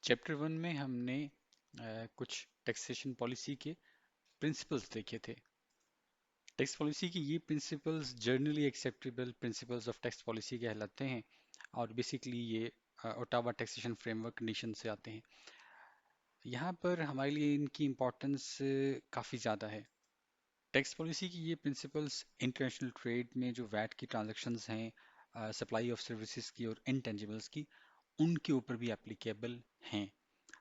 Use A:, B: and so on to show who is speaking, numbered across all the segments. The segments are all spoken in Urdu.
A: چیپٹر ون میں ہم نے کچھ ٹیکسیشن پالیسی کے پرنسپلز دیکھے تھے۔ ٹیکس پالیسی کی یہ principles generally acceptable principles of tax policy کہلاتے ہیں، اور بیسیکلی یہ Ottawa taxation framework condition سے آتے ہیں۔ یہاں پر ہمارے لیے ان کی امپورٹنس کافی زیادہ ہے۔ ٹیکس پالیسی کی یہ پرنسپلز انٹرنیشنل ٹریڈ میں جو ویٹ کی ٹرانزیکشنز ہیں، سپلائی آف سروسز کی اور انٹینجبلز کی، ان کے اوپر بھی اپلیکیبل ہیں۔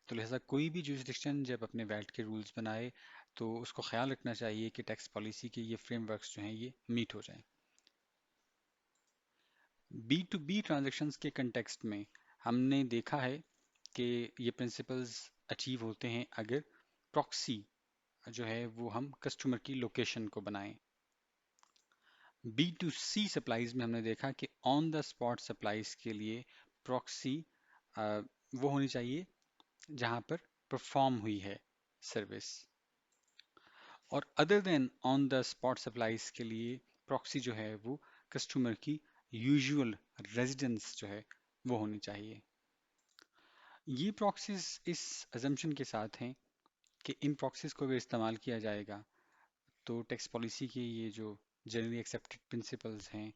A: تو لہٰذا کوئی بھی جوریسڈکشن جب اپنے ویٹ کے رولز بنائے تو اس کو خیال رکھنا چاہیے کہ ٹیکس پالیسی کے یہ فریم ورکس جو ہیں یہ میٹ ہو جائیں۔ بی ٹو بی ٹرانزیکشنز کے کنٹیکسٹ میں ہم نے دیکھا ہے کہ یہ پرنسپلز اچیو ہوتے ہیں اگر پراکسی جو ہے وہ ہم کسٹمر کی لوکیشن کو بنائیں۔ بی ٹو سی سپلائیز میں ہم نے دیکھا کہ آن دا اسپاٹ سپلائیز کے لیے پراکسی وہ ہونی چاہیے جہاں پر پرفارم ہوئی ہے سروس، اور other than on the spot supplies کے لیے پراکسی جو ہے وہ کسٹمر کی یوزول ریزیڈنس جو ہے وہ ہونی چاہیے۔ یہ پراکسیز اس ازمپشن کے ساتھ ہیں کہ ان پراکسیز کو اگر استعمال کیا جائے گا تو ٹیکس پالیسی کے یہ جو جنرلی ایکسیپٹڈ پرنسپلز ہیں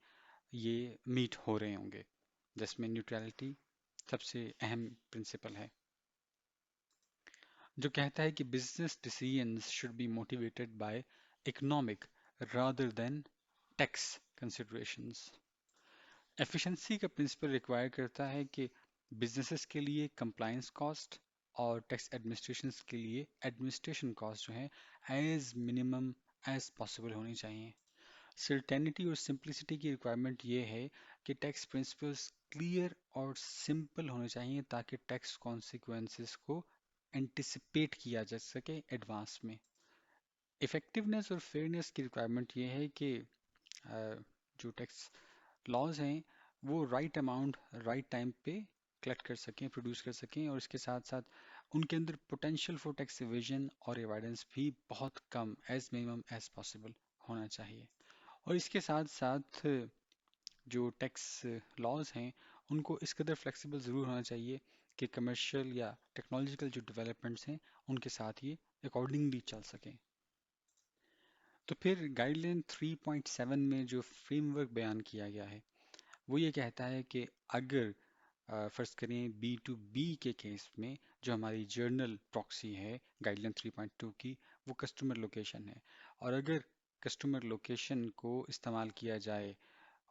A: یہ میٹ ہو رہے ہوں گے، جس میں نیوٹرالٹی سب سے اہم پرنسپل ہے، جو کہتا ہے کہ business decisions should be motivated by economic rather than tax considerations. Efficiency کا پرنسپل ریکوائر کرتا ہے کہ بزنسز کے لیے کمپلائنس کاسٹ اور ٹیکس ایڈمنسٹریشنز کے لیے ایڈمنسٹریشن کاسٹ جو ہیں ایز منیمم ایز پاسبل ہونی چاہیے۔ سرٹینٹی اور سمپلسٹی کی ریکوائرمنٹ یہ ہے کہ ٹیکس پرنسپلز کلیئر اور سمپل ہونے چاہیے تاکہ ٹیکس کانسیکوینسز کو انٹیسپیٹ کیا جا سکے ایڈوانس میں۔ افیکٹونیس اور فیئرنیس کی ریکوائرمنٹ یہ ہے کہ جو ٹیکس لاز ہیں وہ رائٹ اماؤنٹ رائٹ ٹائم پہ کلیکٹ کر سکیں، پروڈیوس کر سکیں، اور اس کے ساتھ ساتھ ان کے اندر پوٹینشیل فور ٹیکس ایویژن اور ایوائڈنس بھی بہت come as minimum as possible ہونا چاہیے۔ اور اس کے ساتھ ساتھ جو ٹیکس لاز ہیں ان کو اس قدر فلیکسیبل ضرور ہونا چاہیے کہ کمرشل یا ٹیکنالوجیکل جو ڈیولپمنٹس ہیں ان کے ساتھ یہ اکارڈنگلی چل سکیں۔ تو پھر گائیڈ لائن 3.7 میں جو فریم ورک بیان کیا گیا ہے وہ یہ کہتا ہے کہ اگر فرض کریں بی ٹو بی کے کیس میں جو ہماری جرنل پراکسی ہے گائیڈ لائن 3.2 کی وہ کسٹمر لوکیشن ہے، اور اگر کسٹمر لوکیشن کو استعمال کیا جائے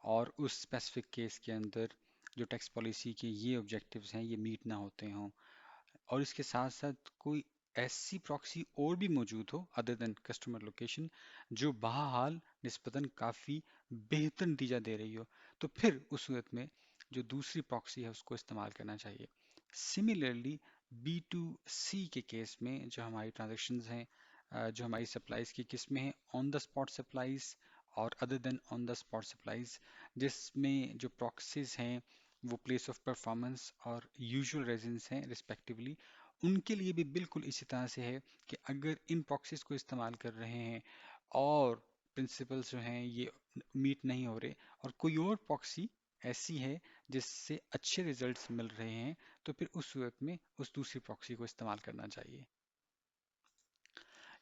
A: اور اس اسپیسیفک کیس کے اندر جو ٹیکس پالیسی کے یہ آبجیکٹیوز ہیں یہ میٹ نہ ہوتے ہوں، اور اس کے ساتھ ساتھ کوئی ایسی پراکسی اور بھی موجود ہو ادر دین کسٹمر لوکیشن جو بہرحال نسبتاً کافی بہتر نتیجہ دے رہی ہو، تو پھر اس صورت میں جو دوسری پراکسی ہے اس کو استعمال کرنا چاہیے۔ سملرلی بی ٹو سی کے کیس میں جو ہماری ٹرانزیکشنز ہیں، جو ہماری سپلائیز کی قسمیں ہیں آن دا اسپاٹ سپلائیز اور other than on the spot supplies, جس میں جو پراکسیز ہیں وہ پلیس آف پرفارمنس اور یوزول ریزنس ہیں ریسپیکٹیولی، ان کے لیے بھی بالکل اسی طرح سے ہے کہ اگر ان پراکسیز کو استعمال کر رہے ہیں اور پرنسپلز جو ہیں یہ میٹ نہیں ہو رہے اور کوئی اور پراکسی ایسی ہے جس سے اچھے ریزلٹس مل رہے ہیں، تو پھر اس صورت میں اس دوسری پراکسی کو استعمال کرنا چاہیے۔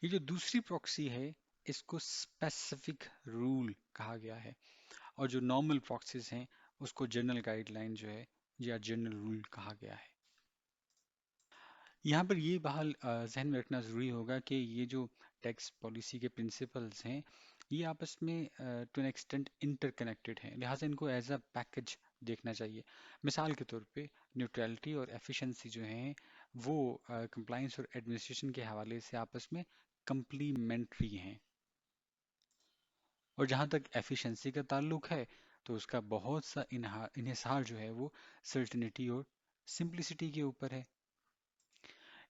A: یہ جو دوسری پراکسی ہے اس کو اسپیسیفک رول کہا گیا ہے، اور جو نارمل پراکسیز ہیں اس کو جنرل گائیڈ لائن جو ہے یا جنرل رول کہا گیا ہے۔ یہاں پر یہ بحال ذہن میں رکھنا ضروری ہوگا کہ یہ جو ٹیکس پالیسی کے پرنسپلز ہیں یہ آپس میں to an extent interconnected ہیں، لہٰذا ان کو ایز اے پیکج دیکھنا چاہیے۔ مثال کے طور پہ نیوٹرالٹی اور ایفیشنسی جو ہیں وہ کمپلائنس اور ایڈمنسٹریشن کے حوالے سے آپس میں کمپلیمنٹری ہیں، اور جہاں تک ایفیشنسی کا تعلق ہے تو اس کا بہت سا انحصار جو ہے وہ سرٹنٹی اور سمپلسٹی کے اوپر ہے۔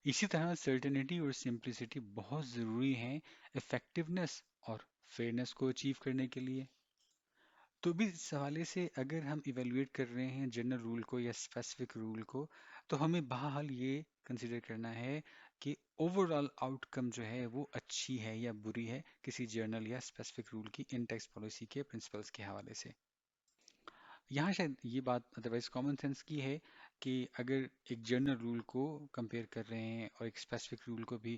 A: اسی طرح سرٹنٹی اور سمپلسٹی بہت ضروری ہیں افیکٹونیس اور فیئرنیس کو اچیو کرنے کے لیے۔ تو بھی اس حوالے سے اگر ہم ایویلویٹ کر رہے ہیں جنرل رول کو یا اسپیسیفک رول کو، تو ہمیں بہرحال یہ کنسیڈر کرنا ہے کہ اوور آل آؤٹ کم جو ہے وہ اچھی ہے یا بری ہے کسی جرنل یا اسپیسیفک رول کی ان ٹیکس پالیسی کے پرنسپلز کے حوالے سے۔ یہاں شاید یہ بات ادروائز کامن سینس کی ہے کہ اگر ایک جنرل رول کو کمپیئر کر رہے ہیں اور ایک اسپیسیفک رول کو بھی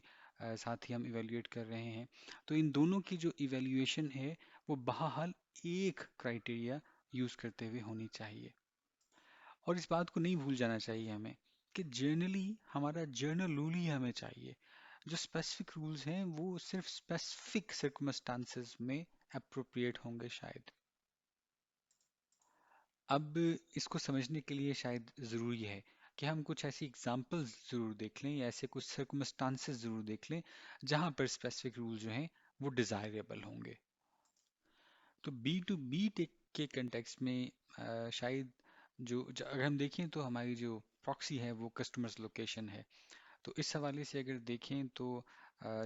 A: ساتھ ہی ہم ایویلیویٹ کر رہے ہیں، تو ان دونوں کی جو ایویلیویشن ہے وہ بہرحال ایک کرائٹیریا یوز کرتے ہوئے ہونی چاہیے۔ اور اس بات کو نہیں بھول جانا چاہیے ہمیں کہ جرنلی ہمارا جرنل رول ہی ہمیں چاہیے۔ جو اسپیسیفک رولز ہیں وہ صرف اسپیسیفک سرکمسٹانسز میں اپروپریٹ ہوں گے شاید۔ اب اس کو سمجھنے کے لیے شاید ضروری ہے کہ ہم کچھ ایسی اگزامپلز ضرور دیکھ لیں یا ایسے کچھ سرکمسٹانسز ضرور دیکھ لیں جہاں پر اسپیسیفک رول جو ہیں وہ ڈیزائریبل ہوں گے۔ تو بی ٹو بی ٹیک کے کنٹیکس میں شاید اگر ہم دیکھیں تو ہماری جو پراکسی ہے وہ کسٹمرز لوکیشن ہے۔ تو اس حوالے سے اگر دیکھیں تو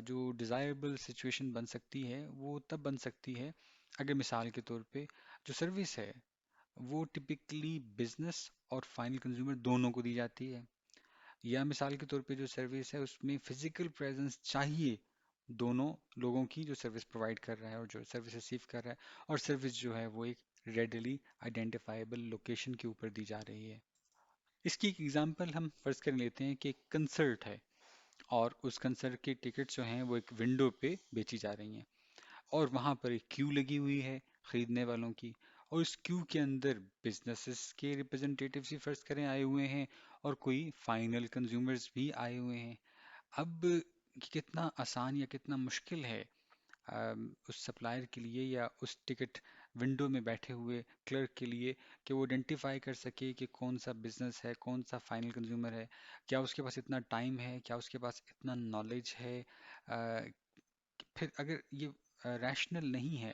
A: جو ڈیزائربل سچویشن بن سکتی ہے وہ تب بن سکتی ہے اگر مثال کے طور پہ جو سروس ہے وہ ٹپکلی بزنس اور فائنل کنزیومر دونوں کو دی جاتی ہے، یا مثال کے طور پہ جو سروس ہے اس میں فزیکل پریزنس چاہیے دونوں لوگوں کی، جو سروس پرووائڈ کر رہا ہے اور جو سروس ریسیو کر رہا ہے، اور سروس جو ہے وہ ایک ریڈیلی آئیڈینٹیفائیبل لوکیشن کے اوپر دی جا رہی ہے۔ اس کی ایک ایگزامپل ہم فرض کر لیتے ہیں کہ ایک کنسرٹ ہے اور اس کنسرٹ کی ٹکٹ جو ہیں وہ ایک ونڈو پہ بیچی جا رہی ہیں، اور وہاں پر ایک کیو لگی ہوئی ہے خریدنے والوں کی، اور اس کیو کے اندر بزنسز کے ریپرزنٹیٹیوز ہی فرض کریں آئے ہوئے ہیں اور کوئی فائنل کنزیومرز بھی آئے ہوئے ہیں۔ اب کتنا آسان یا کتنا مشکل ہے اس سپلائر کے لیے یا اس ٹکٹ ونڈو میں بیٹھے ہوئے کلرک کے لیے کہ وہ آئیڈینٹیفائی کر سکے کہ کون سا بزنس ہے، کون سا فائنل کنزیومر ہے، کیا اس کے پاس اتنا ٹائم ہے، کیا اس کے پاس اتنا نالج ہے۔ آ، پھر اگر یہ ریشنل نہیں ہے،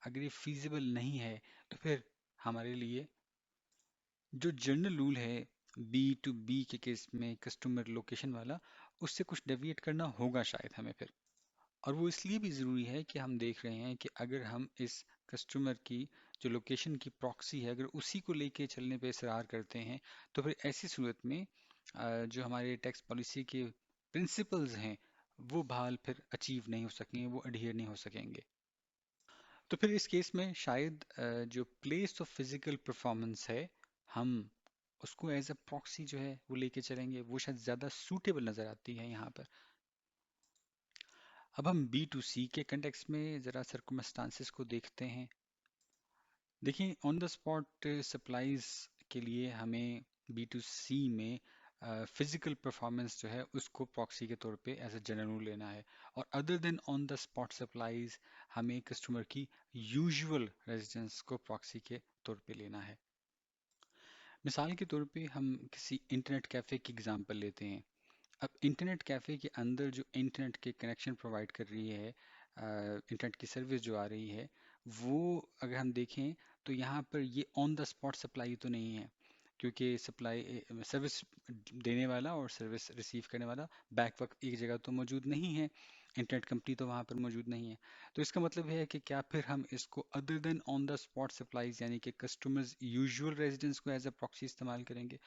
A: اگر یہ فیزیبل نہیں ہے، تو پھر ہمارے لیے جو جنرل رول ہے بی ٹو بی کے کیس میں کسٹمر لوکیشن والا، اس سے کچھ ڈیویٹ کرنا ہوگا شاید ہمیں پھر۔ اور وہ اس لیے بھی ضروری ہے کہ ہم دیکھ رہے ہیں کہ اگر ہم اس کسٹمر کی جو لوکیشن کی پراکسی ہے اگر اسی کو لے کے چلنے پہ اصرار کرتے ہیں، تو پھر ایسی صورت میں جو ہمارے ٹیکس پالیسی کے پرنسپلز ہیں وہ بحال پھر اچیو نہیں ہو سکیں گے، وہ اڈہیر نہیں ہو سکیں گے۔ تو پھر اس کیس میں شاید جو پلیس آف فزیکل پرفارمنس ہے، ہم اس کو ایز اے پراکسی جو ہے وہ لے کے چلیں گے، وہ شاید زیادہ سوٹیبل نظر آتی ہے یہاں پر۔ اب ہم بی ٹو سی کے کنٹیکس میں ذرا سرکمسٹانسز کو دیکھتے ہیں۔ دیکھیں آن دا اسپاٹ سپلائیز کے لیے ہمیں بی ٹو سی میں فزیکل پرفارمنس جو ہے اس کو پراکسی کے طور پہ ایز اے جنرل لینا ہے، اور other than on the spot supplies ہمیں کسٹمر کی یوزول ریزیڈنس کو پراکسی کے طور پہ لینا ہے۔ مثال کے طور پہ ہم کسی انٹرنیٹ کیفے کی اگزامپل لیتے ہیں۔ اب انٹرنیٹ کیفے کے اندر جو انٹرنیٹ کے کنیکشن پرووائڈ کر رہی ہے، انٹرنیٹ کی سروس جو آ رہی ہے، وہ اگر ہم دیکھیں تو یہاں پر یہ آن دا اسپاٹ سپلائی تو نہیں ہے، کیونکہ سپلائی سروس دینے والا اور سروس ریسیو کرنے والا بیک وقت ایک جگہ تو موجود نہیں ہے، انٹرنیٹ کمپنی تو وہاں پر موجود نہیں ہے۔ تو اس کا مطلب ہے کہ کیا پھر ہم اس کو other than on the spot supplies یعنی کہ کسٹمرز یوزول ریزیڈنس کو ایز اے پراکسی استعمال کریں گے؟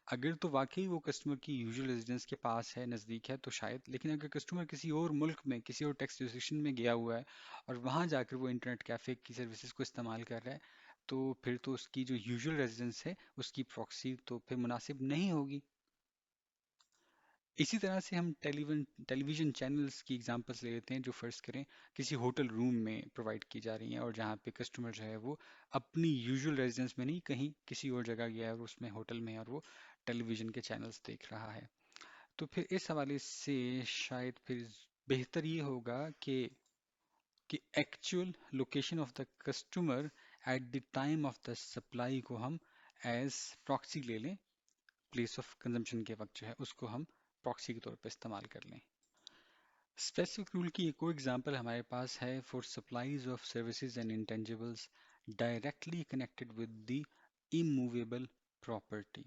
A: اگر تو واقعی وہ کسٹمر کی یوزول ریزیڈنس کے پاس ہے، نزدیک ہے، تو شاید، لیکن اگر کسٹمر کسی اور ملک میں کسی اور ٹیکس جوریسڈکشن میں گیا ہوا ہے اور وہاں جا کر وہ انٹرنیٹ کیفے کی سروسز کو استعمال کر رہا ہے، تو پھر تو اس کی جو یوزول ریزیڈنس ہے اس کی پراکسی تو پھر مناسب نہیں ہوگی۔ اسی طرح سے ہم ٹیلی ویژن چینلز کی ایگزامپلس لے لیتے ہیں جو فرض کریں کسی ہوٹل روم میں پرووائڈ کی جا رہی ہیں، اور جہاں پہ کسٹمر جو ہے وہ اپنی یوزول ریزیڈنس میں نہیں، کہیں کسی اور جگہ گیا ہے اور اس میں ہوٹل میں اور وہ ٹیلی ویژن کے چینلز دیکھ رہا ہے۔ تو پھر اس حوالے سے شاید پھر بہتر یہ ہوگا کہ actual location of the customer at the time of the supply کو ہم ایز پراکسی لے لیں، پلیس آف کنزمپشن کے وقت جو ہے اس کو ہم پراکسی کے طور پہ استعمال کر لیں۔ اسپیسیفک رول کی ایک اور ایگزامپل ہمارے پاس ہے for supplies of services and intangibles directly connected with the immovable property.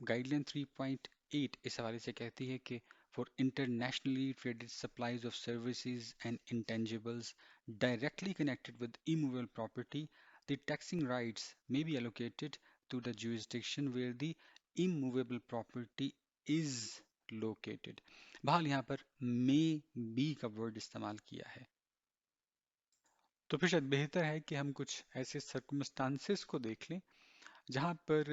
A: Guideline 3.8 اس حوالے سے کہتی ہے کہ for internationally traded supplies of services and intangibles directly connected with immovable property the taxing rights may be allocated to the jurisdiction where the immovable property is located۔ بہرحال یہاں پر may be کا ورڈ استعمال کیا ہے۔ تو پھر شاید بہتر ہے کہ ہم کچھ ایسے سرکمسٹانسز کو دیکھ لیں جہاں پر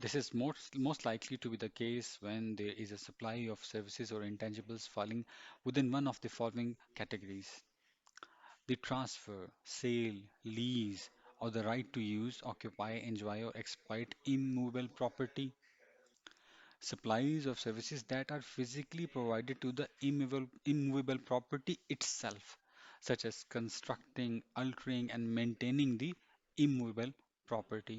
A: This is most likely to be the case when there is a supply of services or intangibles falling within one of the following categories: the transfer, sale, lease, or the right to use, occupy, enjoy, or exploit immovable property. Supplies of services that are physically provided to the immovable property itself, such as constructing, altering, and maintaining the immovable property.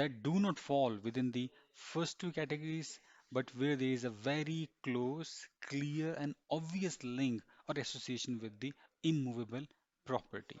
A: that do not fall within the first two categories, but where there is a very close, clear, and obvious link or association with the immovable property.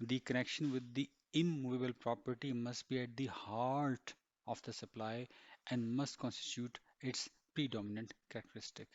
A: the connection with the immovable property must be at the heart of the supply and must constitute its predominant characteristic.